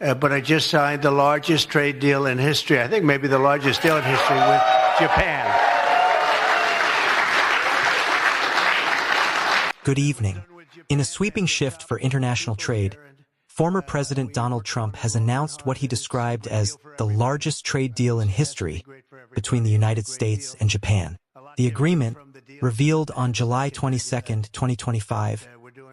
but I just signed the largest trade deal in history. I think maybe the largest deal in history with Japan. Good evening. In a sweeping shift for international trade, former President Donald Trump has announced what he described as the largest trade deal in history between the United States and Japan. The agreement, revealed on July 22, 2025,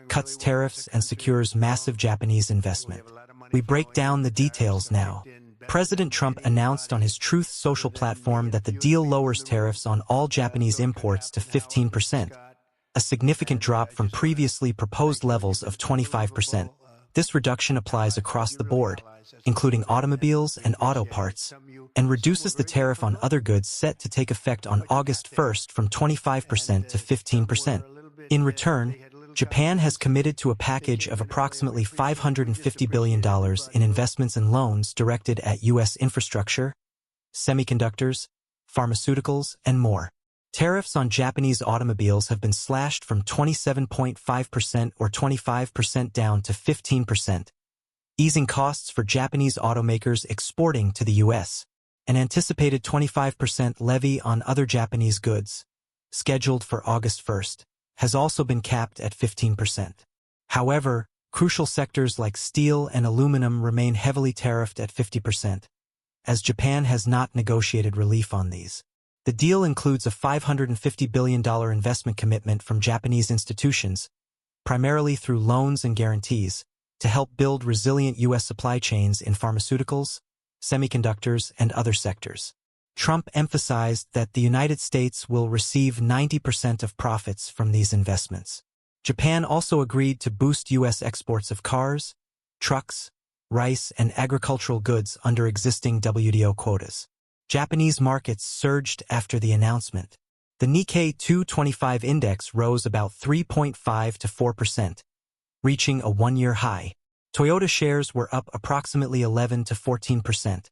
cuts tariffs and secures massive Japanese investment. We break down the details now. President Trump announced on his Truth Social platform that the deal lowers tariffs on all Japanese imports to 15%, a significant drop from previously proposed levels of 25%. This reduction applies across the board, including automobiles and auto parts, and reduces the tariff on other goods set to take effect on August 1st from 25% to 15%. In return, Japan has committed to a package of approximately $550 billion in investments and loans directed at U.S. infrastructure, semiconductors, pharmaceuticals, and more. Tariffs on Japanese automobiles have been slashed from 27.5% or 25% down to 15%, easing costs for Japanese automakers exporting to the U.S. An anticipated 25% levy on other Japanese goods, scheduled for August 1st, has also been capped at 15%. However, crucial sectors like steel and aluminum remain heavily tariffed at 50%, as Japan has not negotiated relief on these. The deal includes a $550 billion investment commitment from Japanese institutions, primarily through loans and guarantees, to help build resilient U.S. supply chains in pharmaceuticals, semiconductors, and other sectors. Trump emphasized that the United States will receive 90% of profits from these investments. Japan also agreed to boost U.S. exports of cars, trucks, rice, and agricultural goods under existing WTO quotas. Japanese markets surged after the announcement. The Nikkei 225 index rose about 3.5 to 4%, reaching a one-year high. Toyota shares were up approximately 11 to 14%,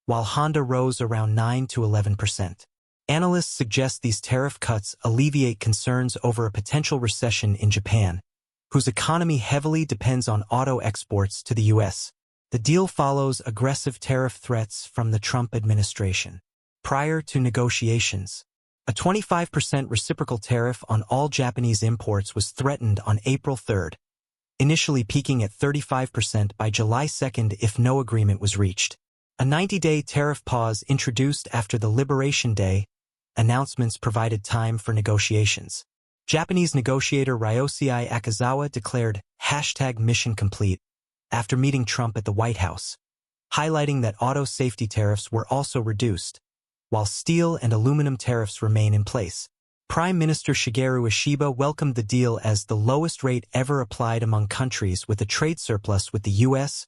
while Honda rose around 9 to 11%. Analysts suggest these tariff cuts alleviate concerns over a potential recession in Japan, whose economy heavily depends on auto exports to the U.S. The deal follows aggressive tariff threats from the Trump administration. Prior to negotiations, a 25% reciprocal tariff on all Japanese imports was threatened on April 3rd, initially peaking at 35% by July 2nd if no agreement was reached. A 90-day tariff pause introduced after the Liberation Day announcements provided time for negotiations. Japanese negotiator Ryosei Akazawa declared #mission complete after meeting Trump at the White House, highlighting that auto safety tariffs were also reduced, while steel and aluminum tariffs remain in place. Prime Minister Shigeru Ishiba welcomed the deal as the lowest rate ever applied among countries with a trade surplus with the U.S.,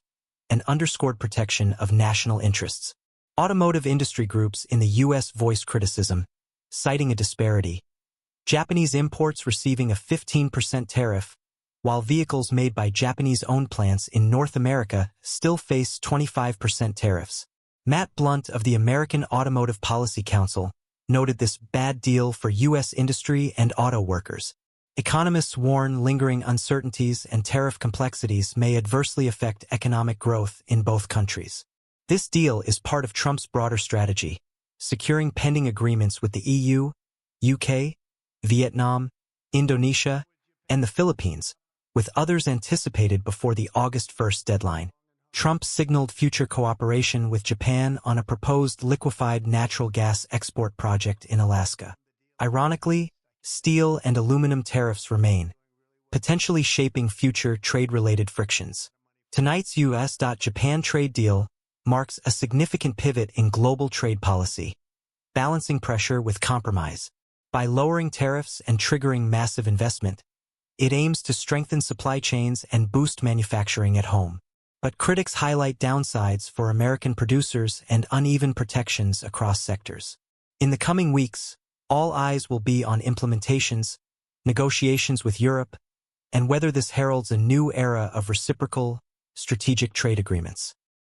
and underscored protection of national interests. Automotive industry groups in the U.S. voiced criticism, citing a disparity. Japanese imports receiving a 15% tariff, while vehicles made by Japanese-owned plants in North America still face 25% tariffs. Matt Blunt of the American Automotive Policy Council noted this bad deal for U.S. industry and auto workers. Economists warn lingering uncertainties and tariff complexities may adversely affect economic growth in both countries. This deal is part of Trump's broader strategy, securing pending agreements with the EU, UK, Vietnam, Indonesia, and the Philippines, with others anticipated before the August 1st deadline. Trump signaled future cooperation with Japan on a proposed liquefied natural gas export project in Alaska. Ironically, steel and aluminum tariffs remain, potentially shaping future trade-related frictions. Tonight's U.S.-Japan trade deal marks a significant pivot in global trade policy, balancing pressure with compromise. By lowering tariffs and triggering massive investment, it aims to strengthen supply chains and boost manufacturing at home. But critics highlight downsides for American producers and uneven protections across sectors. In the coming weeks, all eyes will be on implementations, negotiations with Europe, and whether this heralds a new era of reciprocal, strategic trade agreements.